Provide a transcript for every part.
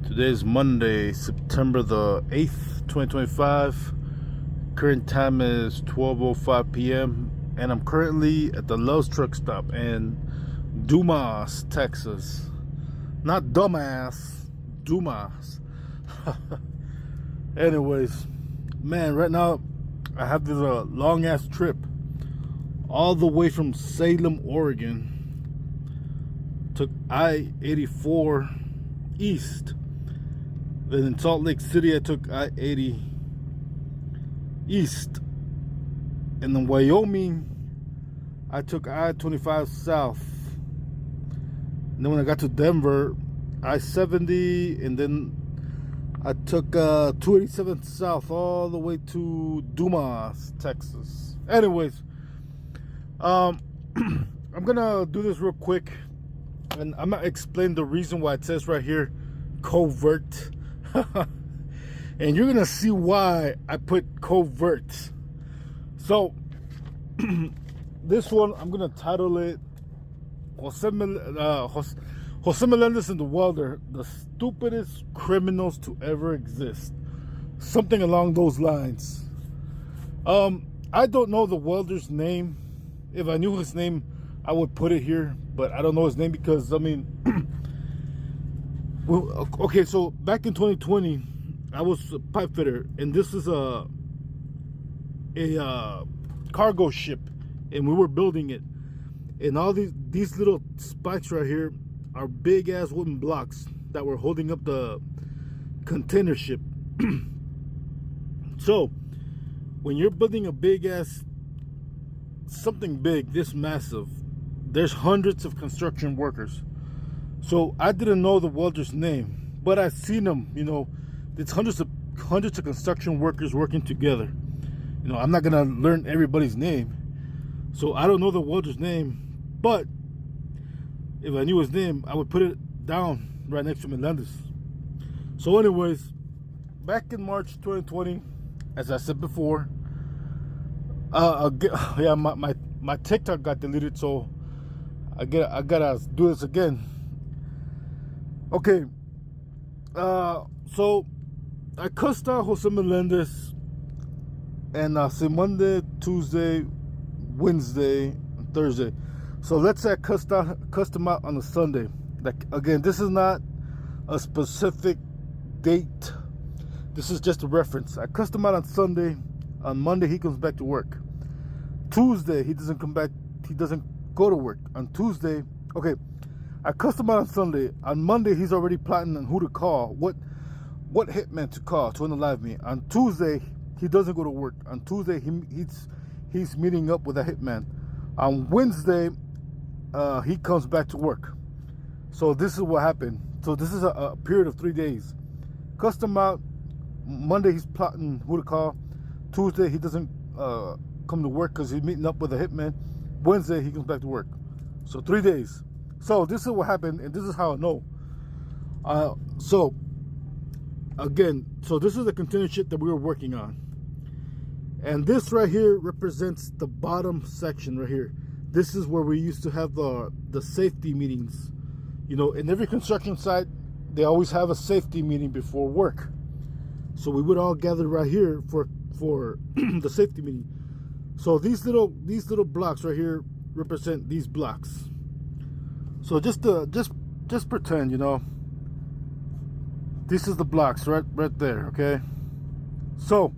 Today is Monday, September the 8th, 2025. Current time is 12:05 p.m. and I'm currently at the Lowe's truck stop in Dumas, Texas. Not dumbass, Dumas. Anyways, man, right now I have this long ass trip all the way from Salem, Oregon. Took I-84 east. Then in Salt Lake City I took I-80 east. And in Wyoming I took I-25 south. And then when I got to Denver, I-70, and then I took 287 south all the way to Dumas, Texas. Anyways, I'm gonna do this real quick, and I'm gonna explain the reason why it says right here covert. And you're gonna see why I put covert. So this one I'm gonna title it Jose Melendez and the Welder, the stupidest criminals to ever exist. Something along those lines. I don't know the welder's name. If I knew his name, I would put it here, but I don't know his name because, I mean, well, okay, so back in 2020, I was a pipe fitter, and this is a cargo ship, and we were building it. And all these little spikes right here are big ass wooden blocks that were holding up the container ship. So when you're building a big ass something big this massive, there's hundreds of construction workers. So I didn't know the welder's name, but I seen him. You know, it's hundreds of construction workers working together. You know, I'm not gonna learn everybody's name, so I don't know the welder's name. But if I knew his name, I would put it down right next to Melendez. So anyways, back in March 2020, as I said before, yeah, my TikTok got deleted, so I gotta do this again. Okay, so I cussed out Jose Melendez, and say Monday, Tuesday, Wednesday, and Thursday. So let's say I cussed him out on a Sunday. Like, again, this is not a specific date. This is just a reference. I cussed him out on Sunday. On Monday, he comes back to work. Tuesday, he doesn't come back. He doesn't go to work. On Tuesday, okay, I cussed him out on Sunday. On Monday, he's already plotting on who to call, what hitman to call to unalive me. On Tuesday, he doesn't go to work. On Tuesday, he's meeting up with a hitman. On Wednesday, he comes back to work. So this is what happened. So this is a period of 3 days. Cussed him out. Monday, he's plotting who to call. Tuesday, he doesn't come to work because he's meeting up with a hitman. Wednesday, he comes back to work. So 3 days. So this is what happened, and this is how I know. So again, so this is the container ship that we were working on. And this right here represents the bottom section right here. This is where we used to have the safety meetings. You know, in every construction site, they always have a safety meeting before work. So we would all gather right here for the safety meeting. So these little blocks right here represent these blocks. So just pretend, you know, this is the blocks right there, okay? So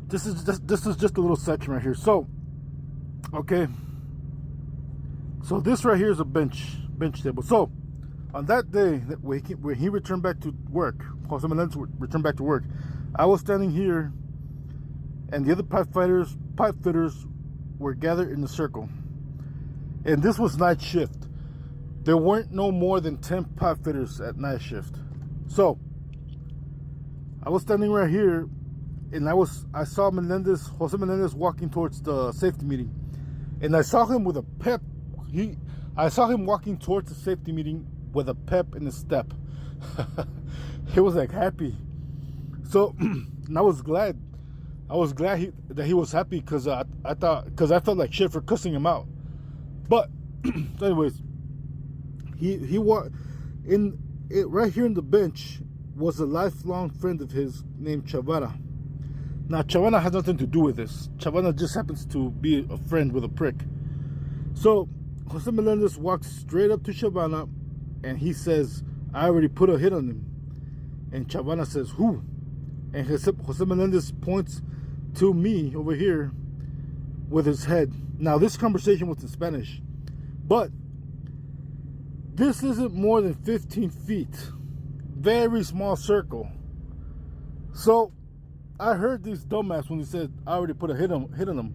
this is just a little section right here. So okay, so this right here is a bench table. So on that day when he returned back to work, Jose Melendez returned back to work, I was standing here, and the other pipe fitters were gathered in a circle. And this was night shift. There weren't no more than 10 pipe fitters at night shift. So I was standing right here, and I saw Jose Melendez walking towards the safety meeting. And I saw him with a pep. I saw him walking towards the safety meeting with a pep in his step. He was like happy. So, and I was glad. that he was happy because I felt like shit for cussing him out. But, anyways, he in right here in the bench was a lifelong friend of his named Chavana. Now, Chavana has nothing to do with this. Chavana just happens to be a friend with a prick. So, Jose Melendez walks straight up to Chavana, and he says, I already put a hit on him. And Chavana says, who? And Jose Melendez points to me over here with his head. Now, this conversation was in Spanish, but this isn't more than 15 feet. Very small circle. So, I heard this dumbass when he said, I already put a hit on him.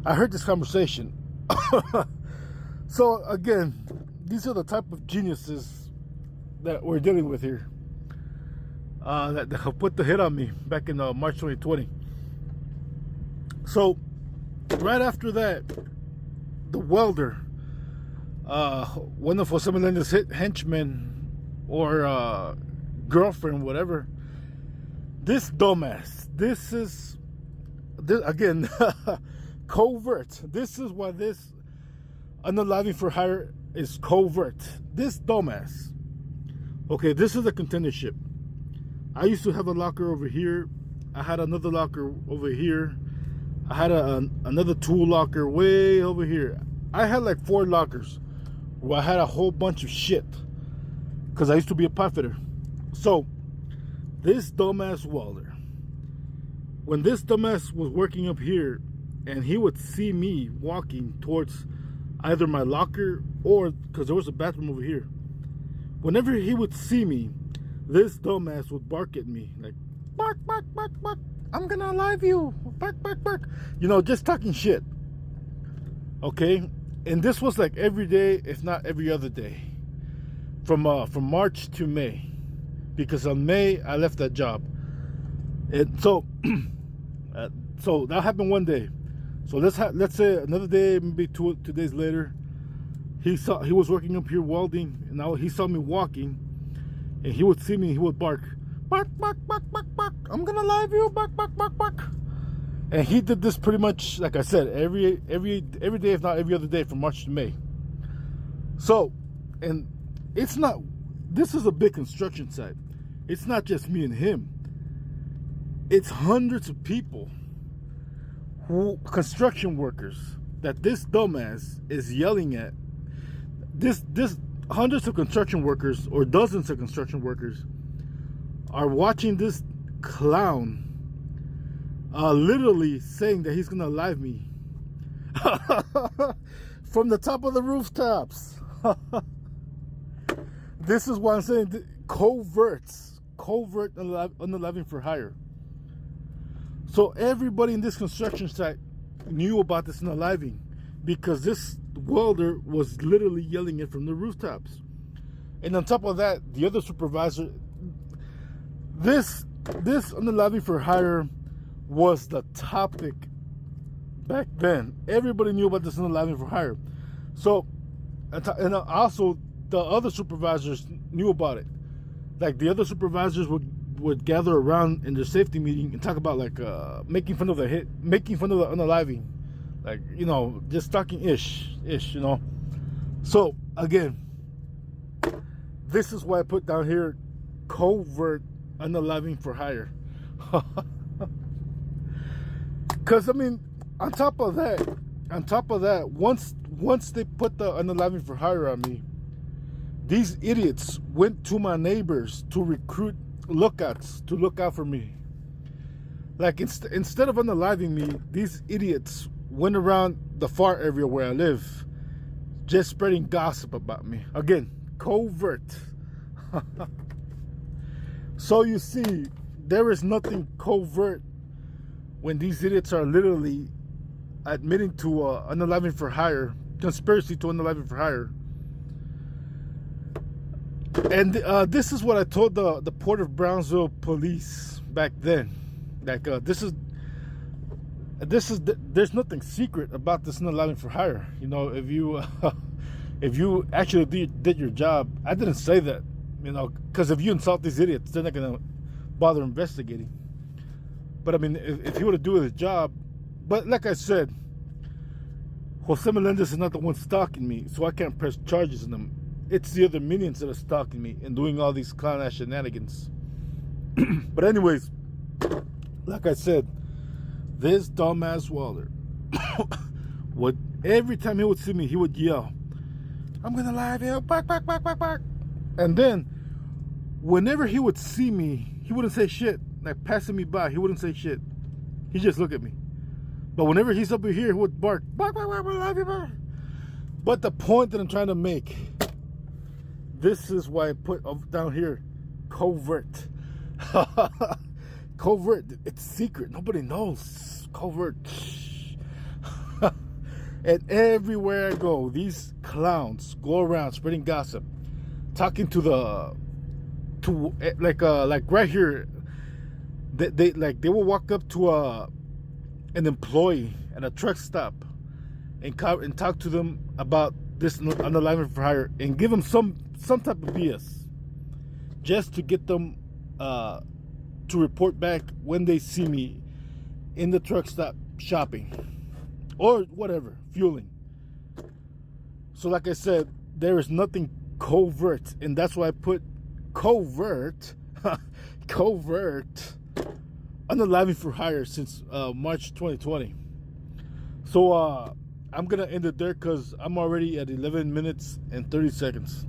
I heard this conversation. So, again, these are the type of geniuses that we're dealing with here. That put the hit on me back in March 2020. So, right after that, the welder, one of Jose Melendez's henchmen or girlfriend, whatever, this dumbass, this again, covert. This is why this unaliving for hire is covert. This dumbass. Okay, this is a container ship. I used to have a locker over here. I had another locker over here. I had another tool locker way over here. I had like 4 lockers where I had a whole bunch of shit because I used to be a pipefitter. So this dumbass welder, when this dumbass was working up here and he would see me walking towards either my locker or, because there was a bathroom over here, whenever he would see me, this dumbass would bark at me like, bark, bark, bark, bark, I'm gonna alive you, bark, bark, bark, you know, just talking shit. Okay, and this was like every day, if not every other day, from March to May, because on May I left that job, and so so that happened one day. So let's say another day, maybe two days later, he was working up here welding, and now he saw me walking. And he would see me, he would bark, bark, bark, bark, bark, bark, I'm gonna live you, bark, bark, bark, bark. And he did this pretty much, like I said, every day, if not every other day, from March to May. So, and it's not, this is a big construction site. It's not just me and him. It's hundreds of people, construction workers, that this dumbass is yelling at. This hundreds of construction workers, or dozens of construction workers, are watching this clown literally saying that he's gonna live me from the top of the rooftops. This is why I'm saying covert unaliving for hire. So everybody in this construction site knew about this unaliving because this welder was literally yelling it from the rooftops. And on top of that, the other supervisor, this unaliving for hire was the topic back then. Everybody knew about this unaliving for hire. So, and also the other supervisors knew about it. Like the other supervisors would gather around in their safety meeting and talk about like making fun of the unaliving. Like, you know, just talking ish, you know. So, again, this is why I put down here covert unaliving for hire. Because, I mean, on top of that, once they put the unaliving for hire on me, these idiots went to my neighbors to recruit lookouts to look out for me. Like, instead of unaliving me, these idiots went around the far area where I live, just spreading gossip about me. Again, covert. So you see, there is nothing covert when these idiots are literally admitting to unaliving for hire, conspiracy to unaliving for hire. And this is what I told the Port of Brownsville police back then. Like, there's nothing secret about this unaliving for hire. You know, if you actually did your job, I didn't say that, you know, because if you insult these idiots, they're not gonna bother investigating. But I mean, if he would have done his job, but like I said, Jose Melendez is not the one stalking me, so I can't press charges on him. it's the other minions that are stalking me and doing all these clown ass shenanigans. But anyways, like I said, this dumbass Waller would, every time he would see me, he would yell, "I'm gonna live you, bark, bark, bark, bark, bark." And then, whenever he would see me, he wouldn't say shit. Like passing me by, he wouldn't say shit. He just look at me. But whenever he's up here, he would bark, bark, bark, bark, bark, live you, bark. But the point that I'm trying to make, this is why I put down here, covert. Covert, it's secret, nobody knows. Covert. And everywhere I go, these clowns go around spreading gossip, talking to like right here, they will walk up to an employee at a truck stop and talk to them about this unalignment for hire and give them some type of BS, just to get them to report back when they see me in the truck stop shopping or whatever, fueling. So like I said, there is nothing covert, and that's why I put covert covert unalignment for hire since March 2020. So I'm gonna end it there because I'm already at 11 minutes and 30 seconds.